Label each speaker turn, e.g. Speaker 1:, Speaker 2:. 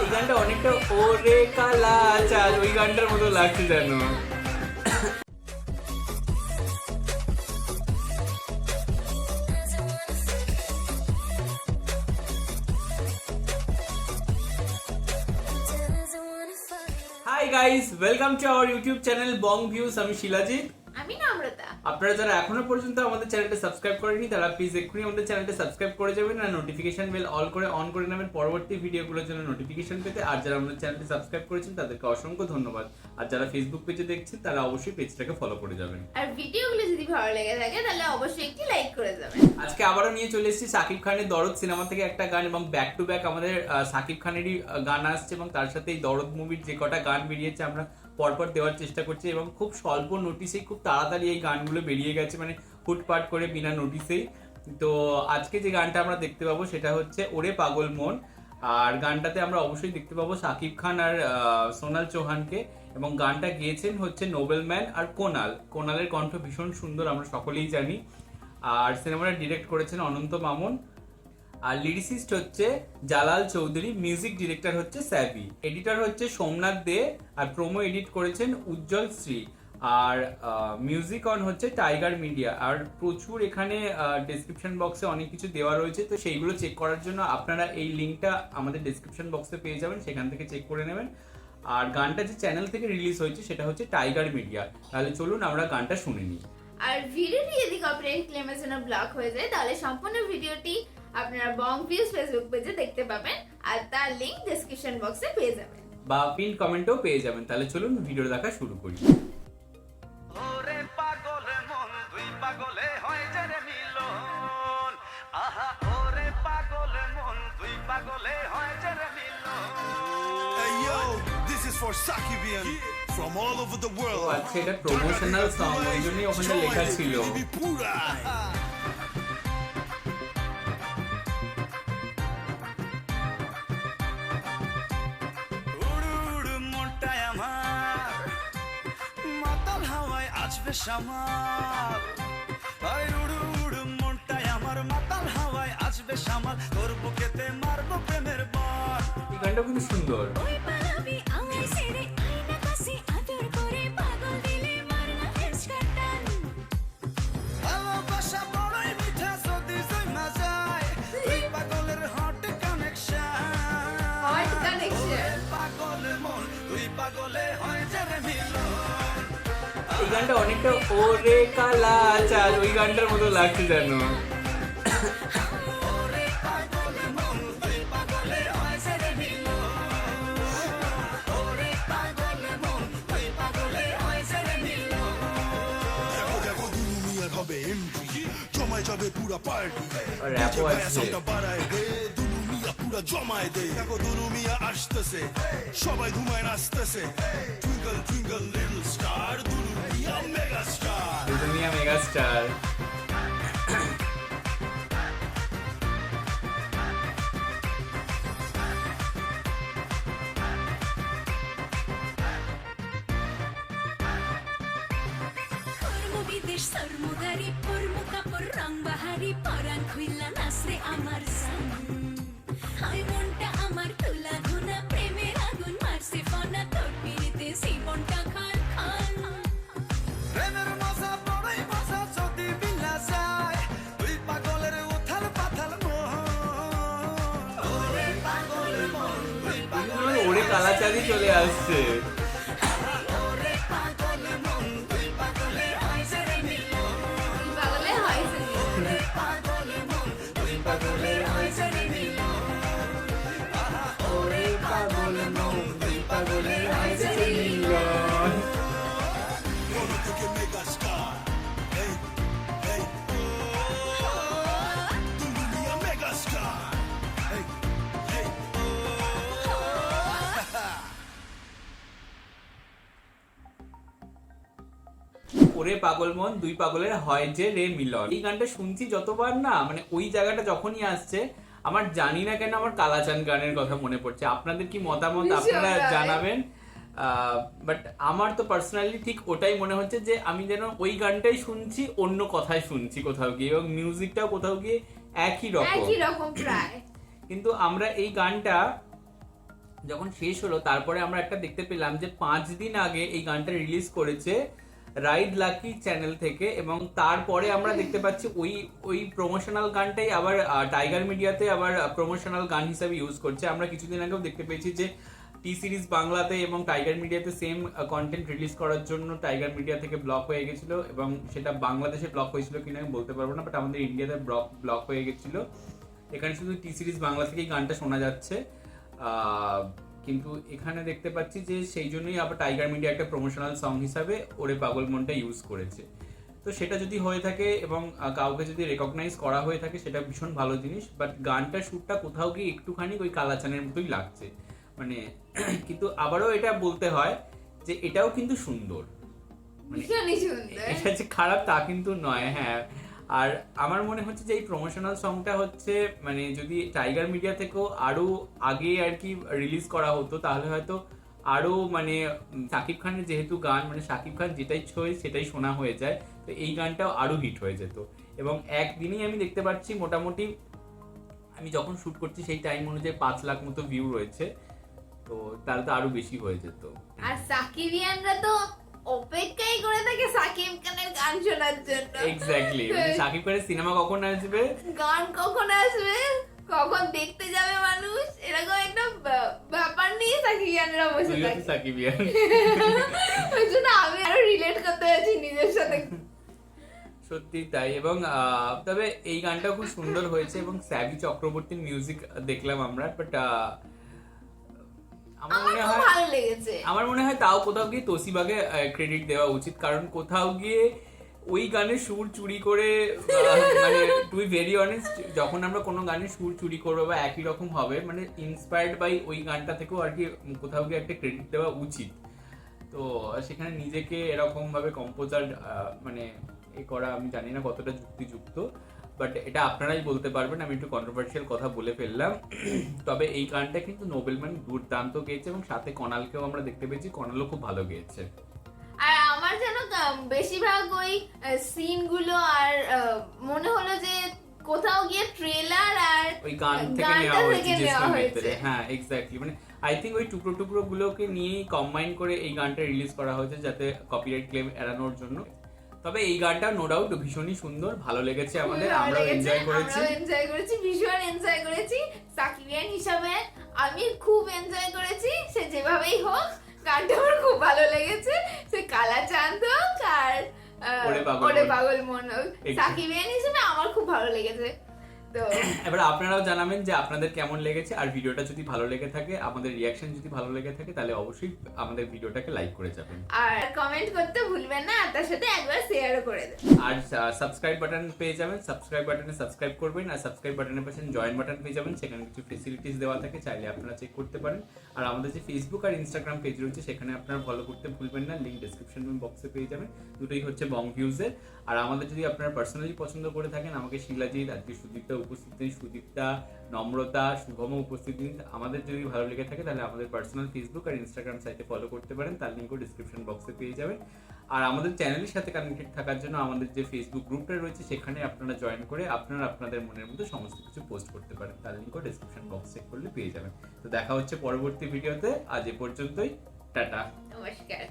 Speaker 1: এই গানটা অনেকটা ওরে কালা চাল ওই গানটার মতো লাগছে যেন। Hi guys, welcome to our YouTube channel Bong views. আমি শিলাজিৎ।
Speaker 2: আমি নম্রতা।
Speaker 1: আপনারা যারা এখনো পর্যন্ত আমাদের চ্যানেলটা সাবস্ক্রাইব করেনি তারা প্লিজ এক্ষুনি আমাদের চ্যানেলটা সাবস্ক্রাইব করে যাবেন আর নোটিফিকেশন বেল অল করে অন করে নেবেন পরবর্তী ভিডিওগুলোর জন্য নোটিফিকেশন পেতে। আর যারা আমাদের চ্যানেলটি সাবস্ক্রাইব করেছেন তাদেরকে অসংখ্য ধন্যবাদ। আর যারা ফেসবুক পেজে দেখছেন তারা অবশ্যই পেজটাকে ফলো করে যাবেন।
Speaker 2: আর ভিডিওগুলো যদি ভালো লেগে থাকে তাহলে অবশ্যই একটি লাইক করে যাবেন।
Speaker 1: আজকে আবারও নিয়ে চলে এসেছি শাকিব খানের দরদ সিনেমা থেকে একটা গান, এবং ব্যাক টু ব্যাক আমাদের শাকিব খানেরই গান আসছে, এবং তার সাথে এই দরদ মুভির যে কটা গান বেরিয়েছে আমরা পরপর দেওয়ার চেষ্টা করছি, এবং খুব স্বল্প নোটিসেই খুব তাড়াতাড়ি এই গানগুলো বেরিয়ে গেছে, মানে হুটপাট করে বিনা নোটিসেই। তো আজকে যে গানটা আমরা দেখতে পাবো সেটা হচ্ছে ওরে পাগল মন। আর গানটাতে আমরা অবশ্যই দেখতে পাবো শাকিব খান আর সোনাল চৌহানকে, এবং গানটা গেয়েছেন হচ্ছে নোবেলম্যান আর কোনালের কণ্ঠ ভীষণ সুন্দর, আমরা সকলেই জানি। আর সিনেমাটা ডিরেক্ট করেছেন অনন্ত মামুন, আর লিরিসিস্ট হচ্ছে জালাল চৌধুরী, মিউজিক ডিরেক্টর হচ্ছে স্যাভি, এডিটর হচ্ছে সোমনাথ দে, আর প্রোমো এডিট করেছেন উজ্জ্বল শ্রী, আর মিউজিক অন হচ্ছে টাইগার মিডিয়া। আর প্রচুর এখানে ডেসক্রিপশন বক্সে অনেক কিছু দেওয়া রয়েছে, তো সেইগুলো চেক করার জন্য আপনারা এই লিঙ্কটা আমাদের ডেসক্রিপশন বক্সে পেয়ে যাবেন, সেখান থেকে চেক করে নেবেন। আর গানটা যে চ্যানেল থেকে রিলিজ হয়েছে সেটা হচ্ছে টাইগার মিডিয়া। তাহলে চলুন আমরা গানটা শুনে নিই।
Speaker 2: আর ভিডিওটি যদি কপিরাইট ক্লেমের জন্য ব্লক হয়ে যায় তাহলে সম্পূর্ণ ভিডিওটি আপনারা বং ভিউজ ফেসবুক পেজে দেখতে পাবেন, আর তার লিংক ডেসক্রিপশন বক্সে পেয়ে যাবেন
Speaker 1: বা পিন কমেন্টেও পেয়ে যাবেন। তাহলে চলুন ভিডিও দেখা শুরু করি।
Speaker 3: ওরে পাগল মন দুই পাগলে হয় যে রে মিলন, আহা ওরে পাগল মন দুই পাগলে হয় যে রে মিলন।
Speaker 4: Hey yo, this is for Sakibian from all over the world.
Speaker 1: আচ্ছা, এটা প্রমোশনাল সং, ওই জন্যই ওখানে লেখা ছিল।
Speaker 3: উড়ু উড়ু মনটায় আমার মাতাল হাওয়ায় আসবে সামাল, আরে উড়ু উড়ু মনটায় আমার মাতাল হাওয়ায় আসবে সামাল, তোর বুকেতে মারবো প্রেমের বান।
Speaker 1: এই গানটা খুব সুন্দর।
Speaker 5: ওই পালাবি আমায় ছেড়ে আয়না কাছে আদর করে পাগল দিলে মারনা হেসকাটান
Speaker 3: ভালোবাসা বড়ই মিঠা যদি জমা যায়, দুই পাগলের হট কানেকশন।
Speaker 2: Hot connection.
Speaker 3: পাগল মন দুই পাগলে হয় যে রে মিলন।
Speaker 1: এই গানটা অনেকটা ওরে কালা চাল ওই গানটার মতো লাগছে যেন।
Speaker 3: ওরে পাগল মন দুই পাগলে হয় যে রে মিলন। ওরে পাগল মন দুই পাগলে হয় যে রে মিলন।
Speaker 4: দেখো দেখো দুনু মিয়ার হবে এন্ট্রি, জমায় যাবে পুরা পার্টি।
Speaker 1: আর র্যাপও আছে।
Speaker 4: সাউন্ডটা বাড়ায় দে, দুনু মিয়া পুরা জমায় দে। দেখো দুনু মিয়া আসতেছে, সবাই ধুমায় নাচতেছে। টুইঙ্কল টুইঙ্কল লিটল স্টার, দুনু মিয়া মেগা স্টার।
Speaker 1: দুনিয়া মেগা স্টার।
Speaker 5: কর্ম বিদেশ সর্মগারি পর্ম কাপড় রং বাহারি পরাণ খুইলা নাচরে আমার সান হাই মনটা আমার তুলা ধুনা প্রেমের আগুন মারছে ফনা তোর পিড়িতে জীবনটা খান খান
Speaker 3: প্রেমের মজা বড়ই মজা যদি মিলা যায়, দুই পাগলের উথাল পাথাল মন। ওরে পাগল মন দুই পাগলে
Speaker 1: ওরে কালা চালই চলে আসছে।
Speaker 3: ওরে পাগল মন দুই পাগলে হয় যে রে মিলন।
Speaker 2: দুই পাগলে হয় যে
Speaker 3: ওরে পাগল মন দুই পাগলে হয় যে রে মিলন।
Speaker 1: ওরে পাগল মন দুই পাগলে হয় যে মিলন।
Speaker 4: কোনো থেকে মেগা স্টার, এই এই দুনু মিয়া মেগা স্টার। এই এই
Speaker 1: ওরে পাগল মন দুই পাগলের হয় যে রে মিলন। এই গানটা শুনছি যতবার না, মানে ওই জায়গাটা যখনই আসছে আমার জানি না কেন আমার কালাচাঁদ গানের কথা মনে পড়ছে। আপনাদের কি মতামত আপনারা
Speaker 2: ভীষণ
Speaker 1: জানাবেন। বাট আমার তো পার্সোনালি ঠিক ওটাই মনে হচ্ছে যে আমি যেন ওই গানটাই শুনছি, অন্য কথাই শুনছি কোথাও গিয়ে, এবং মিউজিকটাও কোথাও গিয়ে একই রকম
Speaker 2: একই রকম প্রায়।
Speaker 1: কিন্তু আমরা এই গানটা যখন শেষ হলো তারপরে আমরা একটা দেখতে পেলাম যে 5 দিন আগে এই গানটা রিলিজ করেছে রাইড লাকি চ্যানেল থেকে, এবং তারপরে আমরা দেখতে পাচ্ছি ওই প্রমোশনাল গানটাই আবার টাইগার মিডিয়াতে আবার প্রমোশনাল গান হিসাবে ইউজ করছে। আমরা কিছুদিন আগেও দেখতে পেয়েছি যে টি সিরিজ বাংলাতে এবং টাইগার মিডিয়াতে সেম কন্টেন্ট রিলিজ করার জন্য টাইগার মিডিয়া থেকে ব্লক হয়ে গেছিল, এবং সেটা বাংলাদেশে ব্লক হয়েছিল কিনা আমি বলতে পারবো না, বাট আমাদের ইন্ডিয়াতে ব্লক হয়ে গেছিল। এখানে শুধু টি সিরিজ বাংলা থেকেই গানটা শোনা যাচ্ছে, কিন্তু এখানে দেখতে পাচ্ছি যে সেই জন্যই আবার টাইগার মিডিয়া একটা প্রমোশনাল সং হিসাবে ওরে পাগল মনটা ইউজ করেছে। তো সেটা যদি হয়ে থাকে এবং কাউকে যদি রেকগনাইজ করা হয়ে থাকে সেটা ভীষণ ভালো জিনিস, বাট গানটার সুরটা কোথাও গিয়ে একটুখানি ওই কালাচানের মতোই লাগছে মানে। কিন্তু আবারও এটা বলতে হয় যে এটাও কিন্তু সুন্দর, মানে
Speaker 2: ভীষণই সুন্দর।
Speaker 1: এটা যে খারাপ তা কিন্তু নয়। হ্যাঁ, আর আমার মনে হচ্ছে যে এই প্রমোশনাল সংটা হচ্ছে মানে যদি টাইগার মিডিয়া থেকেও আরো আগে আর কি রিলিজ করা হতো তাহলে হয়তো আরো মানে শাকিব খানের যেহেতু গান মানে শাকিব খান যেটাই ছোঁয় সেটাই শোনা হয়ে যায়, তো এই গানটাও আরো হিট হয়ে যেত। এবং একদিনই আমি দেখতে পাচ্ছি মোটামুটি আমি যখন শুট করছি সেই টাইম অনুযায়ী 5 লাখ মতো ভিউ রয়েছে, তো তাহলে তো আরো বেশি হয়ে যেত।
Speaker 2: আর সাকিবিয়ানরা তো অপেক্ষাই করে থাকে সাকিব খানের গান শোনার জন্য।
Speaker 1: এক্স্যাক্টলি, শাকিব খানের সিনেমা কখন আসবে,
Speaker 2: গান কখন আসবে, কখন দেখতে যাবে মানুষ, এরকম একটা ব্যাপার নিয়ে সাকিবিয়ানরা বসে
Speaker 1: তুইও তো
Speaker 2: থাকে।
Speaker 1: সাকিবিয়ান।
Speaker 2: ওই জন্য আমি আরো রিলেট করতে পারছি নিজের সাথে।
Speaker 1: সত্যি তাই। এবং তবে এই গানটাও খুব সুন্দর হয়েছে এবং স্যাভি চক্রবর্তীর মিউজিক দেখলাম আমরা, বাট
Speaker 2: আমার খুব ভালো লেগেছে।
Speaker 1: আমার মনে হয় তাও কোথাও গিয়ে তোশিবাকে ক্রেডিট দেওয়া উচিত, কারণ কোথাও গিয়ে ওই গানের সুর চুরি করে মানে টু বি ভেরি অনেস্ট যখন আমরা কোনো গানের সুর চুরি করবো বা একই রকম হবে মানে ইন্সপায়ার্ড বাই ওই গানটা থেকেও আর কি কোথাও গিয়ে একটা ক্রেডিট দেওয়া উচিত। তো সেখানে নিজেকে এরকম ভাবে কম্পোজার মানে এ করা আমি জানি না কতটা যুক্তিযুক্ত, বাট এটা আপনারাই বলতে পারবেন। আমি একটু কন্ট্রোভার্সিয়াল কথা বলে ফেললাম। তবে এই গানটা কিন্তু নোবেলম্যান দুর্দান্ত গেয়েছে এবং সাথে কনালকেও আমরা দেখতে পেয়েছি, কনালও খুব ভালো গেয়েছে।
Speaker 2: আর আমার যেন বেশিরভাগ ওই সিন গুলো আর মনে হলো যে কোথাও গিয়ে ট্রেলার আর
Speaker 1: ওই গান থেকে
Speaker 2: গানটা
Speaker 1: নেওয়া হয়েছে
Speaker 2: থেকে নেওয়া
Speaker 1: জেসমিন
Speaker 2: হয়েছে।
Speaker 1: মিত্রের। হ্যাঁ এক্স্যাক্টলি, মানে আই থিঙ্ক ওই টুকরো টুকরো গুলোকে নিয়েই কম্বাইন করে এই গানটা রিলিজ করা হয়েছে যাতে কপিরাইট ক্লেম এড়ানোর জন্য। তবে এই গানটা নো ডাউট ভীষণই সুন্দর, ভালো লেগেছে আমাদের, আমরাও এনজয় করেছি।
Speaker 2: এনজয় করেছি, ভীষণ এনজয় করেছি। সাকিবিয়ান হিসাবে আমি খুব এনজয় করেছি, সে যেভাবেই হোক গানটা আমার খুব ভালো লেগেছে। সে কালাচাঁদ হোক আর ওরে পাগল মন হোক, সাকিবিয়ান হিসেবে আমার খুব ভালো লেগেছে। তো
Speaker 1: এবার আপনারাও জানাবেন যে আপনাদের কেমন লেগেছে, আর ভিডিওটা যদি ভালো লেগে থাকে, আমাদের রিয়াকশন যদি ভালো লেগে থাকে তাহলে অবশ্যই আমাদের ভিডিওটাকে লাইক করে যাবেন
Speaker 2: আর কমেন্ট করতে ভুলবেন না, আর তার সাথে একবার শেয়ারও করে দেবেন।
Speaker 1: আর সাবস্ক্রাইব বাটন পেয়ে যাবেন, সাবস্ক্রাইব বাটনে সাবস্ক্রাইব করবেন, আর সাবস্ক্রাইব বাটনের পাশে জয়েন বাটন পেয়ে যাবেন, সেখানে কিছু ফেসিলিটিস দেওয়া থাকে, চাইলে আপনারা চেক করতে পারেন। আর আমাদের যে ফেসবুক আর ইনস্টাগ্রাম পেজ রয়েছে সেখানে আপনারা ফলো করতে ভুলবেন না, লিংক ডেসক্রিপশন বক্সে পেয়ে যাবেন। দুটোই হচ্ছে বং ভিউজের। আর আমাদের যদি আপনারা পার্সোনালি পছন্দ করে থাকেন, আমাকে শিলাজিৎ, আজকে সুদীপ্তা উপস্থিত নেই, সুদীপ্তা, নম্রতা, শুভম উপস্থিত নেই, আমাদের যদি ভালো লেগে থাকে তাহলে আমাদের পার্সোনাল ফেসবুক আর ইনস্টাগ্রাম সাইটে ফলো করতে পারেন, তার লিঙ্কও ডিসক্রিপশন বক্সে পেয়ে যাবেন। আর আমাদের চ্যানেলের সাথে কানেক্টেড থাকার জন্য আমাদের যে ফেসবুক গ্রুপটা রয়েছে সেখানে আপনারা জয়েন করে আপনারা আপনাদের মনের মতো সমস্ত কিছু পোস্ট করতে পারেন, তার লিঙ্কও ডিসক্রিপশন বক্স চেক করলে পেয়ে যাবেন। তো দেখা হচ্ছে পরবর্তী ভিডিওতে, আজ এ পর্যন্তই, টাটা,
Speaker 2: নমস্কার।